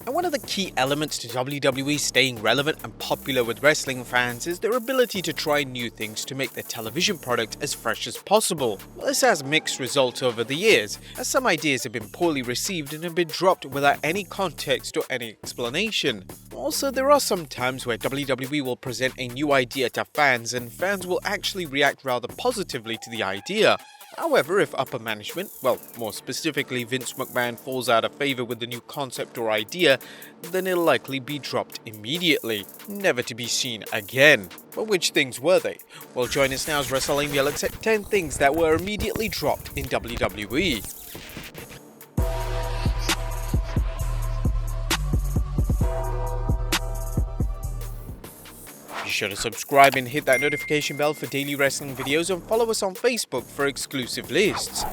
And one of the key elements to WWE staying relevant and popular with wrestling fans is their ability to try new things to make their television product as fresh as possible. Well, this has mixed results over the years, as some ideas have been poorly received and have been dropped without any context or any explanation. Also, there are some times where WWE will present a new idea to fans and fans will actually react rather positively to the idea. However, if upper management, well, more specifically Vince McMahon, falls out of favor with the new concept or idea, then it'll likely be dropped immediately, never to be seen again. But which things were they? Well, join us now as Wrestlelamia looks at 10 things that were immediately dropped in WWE. Be sure to subscribe and hit that notification bell for daily wrestling videos and follow us on Facebook for exclusive lists.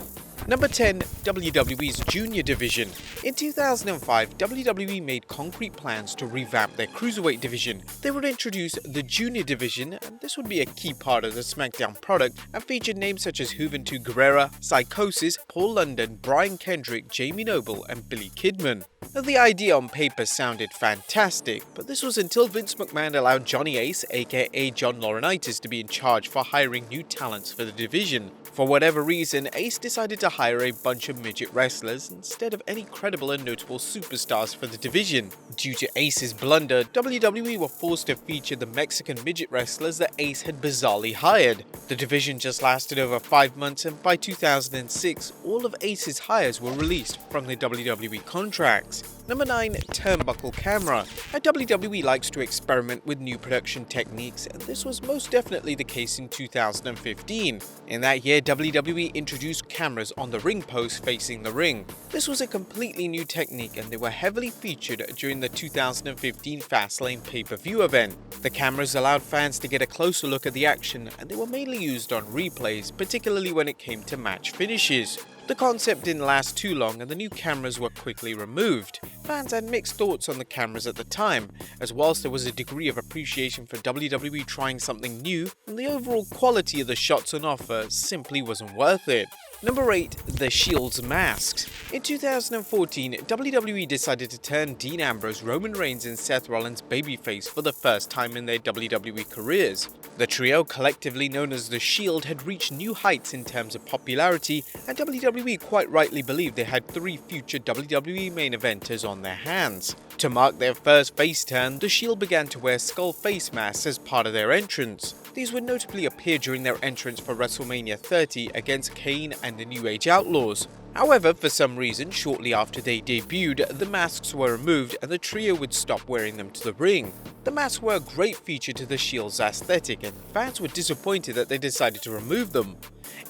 Number 10. WWE's Junior Division. In 2005, WWE made concrete plans to revamp their Cruiserweight division. They would introduce the Junior Division, and this would be a key part of the SmackDown product, and featured names such as Juventud Guerrera, Psychosis, Paul London, Brian Kendrick, Jamie Noble, and Billy Kidman. Now, the idea on paper sounded fantastic, but this was until Vince McMahon allowed Johnny Ace, aka John Laurinaitis, to be in charge for hiring new talents for the division. For whatever reason, Ace decided to hire a bunch of midget wrestlers instead of any credible and notable superstars for the division. Due to Ace's blunder, WWE were forced to feature the Mexican midget wrestlers that Ace had bizarrely hired. The division just lasted over 5 months, and by 2006, all of Ace's hires were released from the WWE contracts. Number 9. Turnbuckle Camera. Now, WWE likes to experiment with new production techniques, and this was most definitely the case in 2015. In that year, WWE introduced cameras on the ring post facing the ring. This was a completely new technique, and they were heavily featured during the 2015 Fastlane pay-per-view event. The cameras allowed fans to get a closer look at the action, and they were mainly used on replays, particularly when it came to match finishes. The concept didn't last too long, and the new cameras were quickly removed. Fans had mixed thoughts on the cameras at the time, as whilst there was a degree of appreciation for WWE trying something new, the overall quality of the shots on offer simply wasn't worth it. Number 8. The Shield's masks. In 2014, WWE decided to turn Dean Ambrose, Roman Reigns, and Seth Rollins babyface for the first time in their WWE careers. The trio, collectively known as The Shield, had reached new heights in terms of popularity, and WWE quite rightly believed they had 3 future WWE main eventers on their hands. To mark their first face turn, The Shield began to wear skull face masks as part of their entrance. These would notably appear during their entrance for WrestleMania 30 against Kane and the New Age Outlaws. However, for some reason, shortly after they debuted, the masks were removed and the trio would stop wearing them to the ring. The masks were a great feature to the Shield's aesthetic, and fans were disappointed that they decided to remove them.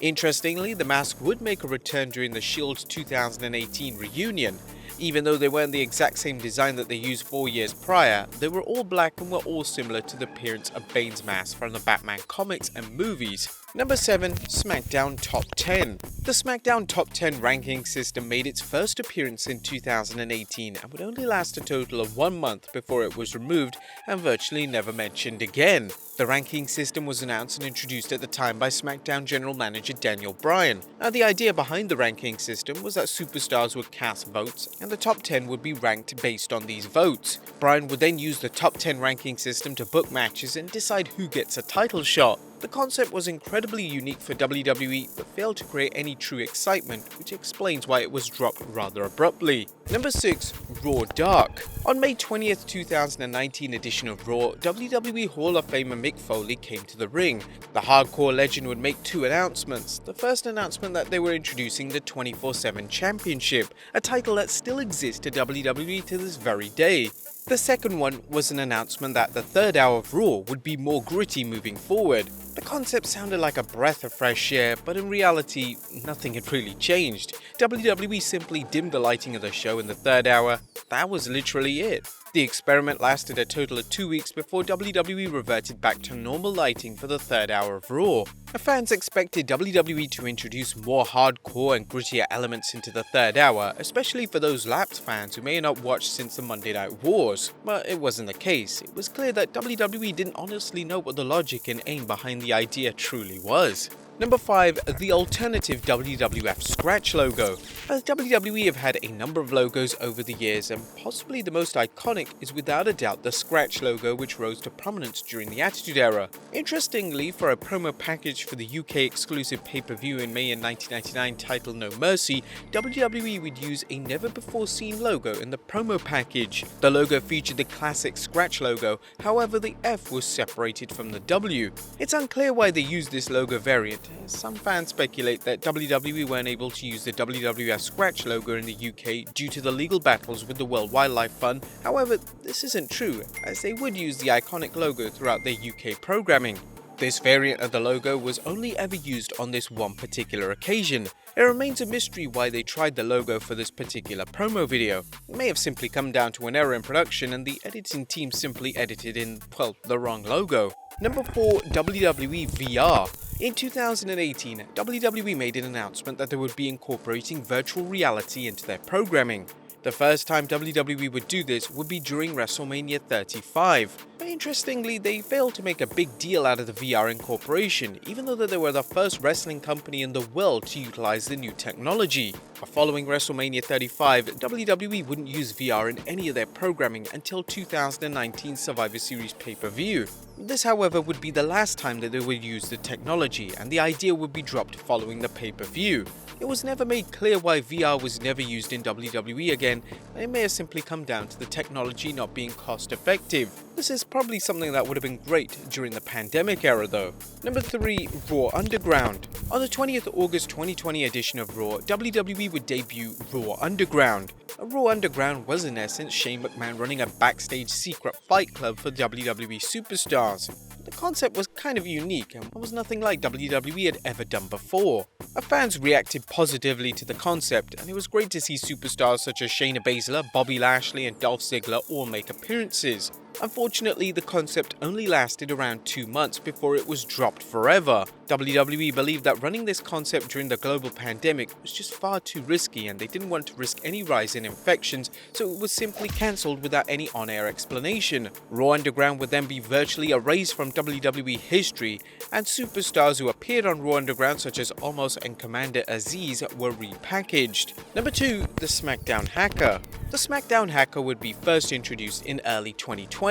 Interestingly, the mask would make a return during the Shield's 2018 reunion. Even though they weren't the exact same design that they used 4 years prior, they were all black and were all similar to the appearance of Bane's mask from the Batman comics and movies. Number 7. SmackDown Top 10. The SmackDown Top 10 ranking system made its first appearance in 2018 and would only last a total of 1 month before it was removed and virtually never mentioned again. The ranking system was announced and introduced at the time by SmackDown General Manager Daniel Bryan. Now, the idea behind the ranking system was that superstars would cast votes and the top 10 would be ranked based on these votes. Bryan would then use the top 10 ranking system to book matches and decide who gets a title shot. The concept was incredibly unique for WWE, but failed to create any true excitement, which explains why it was dropped rather abruptly. Number 6. Raw Dark. On May 20th, 2019 edition of Raw, WWE Hall of Famer Mick Foley came to the ring. The hardcore legend would make 2 announcements. The first announcement that they were introducing the 24/7 Championship, a title that still exists to WWE to this very day. The second one was an announcement that the third hour of Raw would be more gritty moving forward. The concept sounded like a breath of fresh air, but in reality, nothing had really changed. WWE simply dimmed the lighting of the show in the third hour. That was literally it. The experiment lasted a total of 2 weeks before WWE reverted back to normal lighting for the third hour of Raw. Fans expected WWE to introduce more hardcore and grittier elements into the third hour, especially for those lapsed fans who may not watched since the Monday Night Wars. But it wasn't the case. It was clear that WWE didn't honestly know what the logic and aim behind the idea truly was. Number 5. The alternative WWF scratch logo. As WWE have had a number of logos over the years, and possibly the most iconic is without a doubt the scratch logo, which rose to prominence during the Attitude Era. Interestingly, for a promo package for the UK exclusive pay-per-view in May 1999 titled No Mercy, WWE would use a never-before-seen logo in the promo package. The logo featured the classic scratch logo, however the F was separated from the W. It's unclear why they used this logo variant. Some fans speculate that WWE weren't able to use the WWF scratch logo in the UK due to the legal battles with the World Wildlife Fund. However, this isn't true, as they would use the iconic logo throughout their UK programming. This variant of the logo was only ever used on this one particular occasion. It remains a mystery why they tried the logo for this particular promo video. It may have simply come down to an error in production and the editing team simply edited in, well, the wrong logo. Number 4. WWE VR. In 2018, WWE made an announcement that they would be incorporating virtual reality into their programming. The first time WWE would do this would be during WrestleMania 35. But interestingly, they failed to make a big deal out of the VR incorporation, even though they were the first wrestling company in the world to utilize the new technology. Following WrestleMania 35, WWE wouldn't use VR in any of their programming until 2019 Survivor Series pay-per-view. This, however, would be the last time that they would use the technology, and the idea would be dropped following the pay-per-view. It was never made clear why VR was never used in WWE again, and it may have simply come down to the technology not being cost-effective. This is probably something that would have been great during the pandemic era though. Number 3. Raw Underground. On the 20th August 2020 edition of Raw, WWE would debut Raw Underground. Raw Underground was in essence Shane McMahon running a backstage secret fight club for WWE superstars. The concept was kind of unique and was nothing like WWE had ever done before. Fans reacted positively to the concept, and it was great to see superstars such as Shayna Baszler, Bobby Lashley and Dolph Ziggler all make appearances. Unfortunately, the concept only lasted around 2 months before it was dropped forever. WWE believed that running this concept during the global pandemic was just far too risky and they didn't want to risk any rise in infections, so it was simply cancelled without any on-air explanation. Raw Underground would then be virtually erased from WWE history, and superstars who appeared on Raw Underground such as Omos and Commander Aziz were repackaged. Number 2. The SmackDown Hacker. The SmackDown Hacker would be first introduced in early 2020.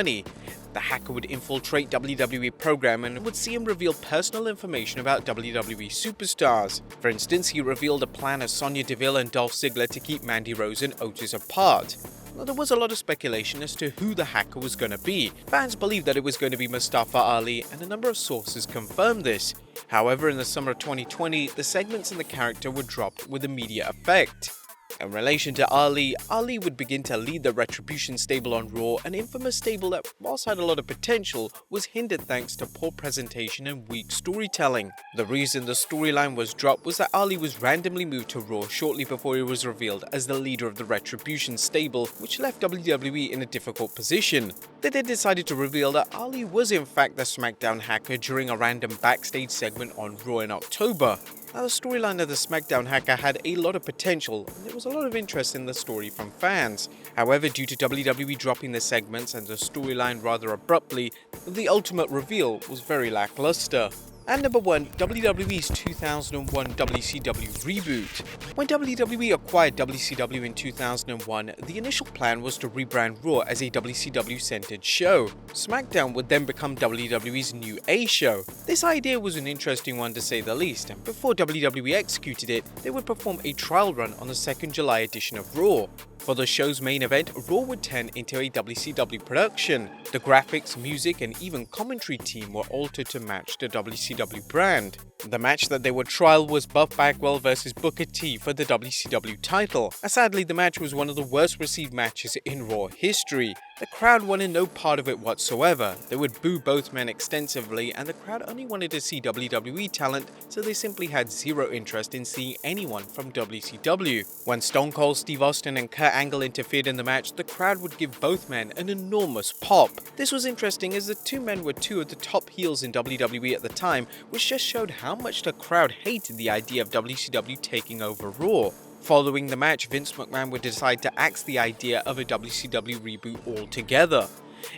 The hacker would infiltrate WWE program and would see him reveal personal information about WWE superstars. For instance, he revealed a plan of Sonya Deville and Dolph Ziggler to keep Mandy Rose and Otis apart. Now, there was a lot of speculation as to who the hacker was going to be. Fans believed that it was going to be Mustafa Ali, and a number of sources confirmed this. However, in the summer of 2020, the segments and the character were dropped with immediate effect. In relation to Ali, Ali would begin to lead the Retribution stable on Raw, an infamous stable that, whilst had a lot of potential, was hindered thanks to poor presentation and weak storytelling. The reason the storyline was dropped was that Ali was randomly moved to Raw shortly before he was revealed as the leader of the Retribution stable, which left WWE in a difficult position. They then decided to reveal that Ali was in fact the SmackDown Hacker during a random backstage segment on Raw in October. Now, the storyline of the SmackDown Hacker had a lot of potential, and there was a lot of interest in the story from fans. However, due to WWE dropping the segments and the storyline rather abruptly, the ultimate reveal was very lackluster. And number 1, WWE's 2001 WCW REBOOT. When WWE acquired WCW in 2001, the initial plan was to rebrand Raw as a WCW-centered show. SmackDown would then become WWE's new A show. This idea was an interesting one to say the least, and before WWE executed it, they would perform a trial run on the 2nd July edition of Raw. For the show's main event, Raw would turn into a WCW production. The graphics, music, and even commentary team were altered to match the WCW brand. The match that they would trial was Buff Bagwell vs Booker T for the WCW title. Sadly, the match was one of the worst received matches in Raw history. The crowd wanted no part of it whatsoever. They would boo both men extensively, and the crowd only wanted to see WWE talent, so they simply had zero interest in seeing anyone from WCW. When Stone Cold Steve Austin and Kurt Angle interfered in the match, the crowd would give both men an enormous pop. This was interesting as the two men were two of the top heels in WWE at the time, which just showed how much the crowd hated the idea of WCW taking over Raw. Following the match, Vince McMahon would decide to axe the idea of a WCW reboot altogether.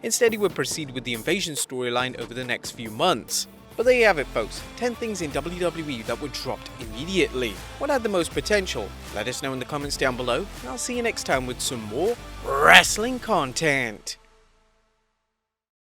Instead, he would proceed with the Invasion storyline over the next few months. But there you have it, folks. 10 things in WWE that were dropped immediately. What had the most potential? Let us know in the comments down below, and I'll see you next time with some more wrestling content.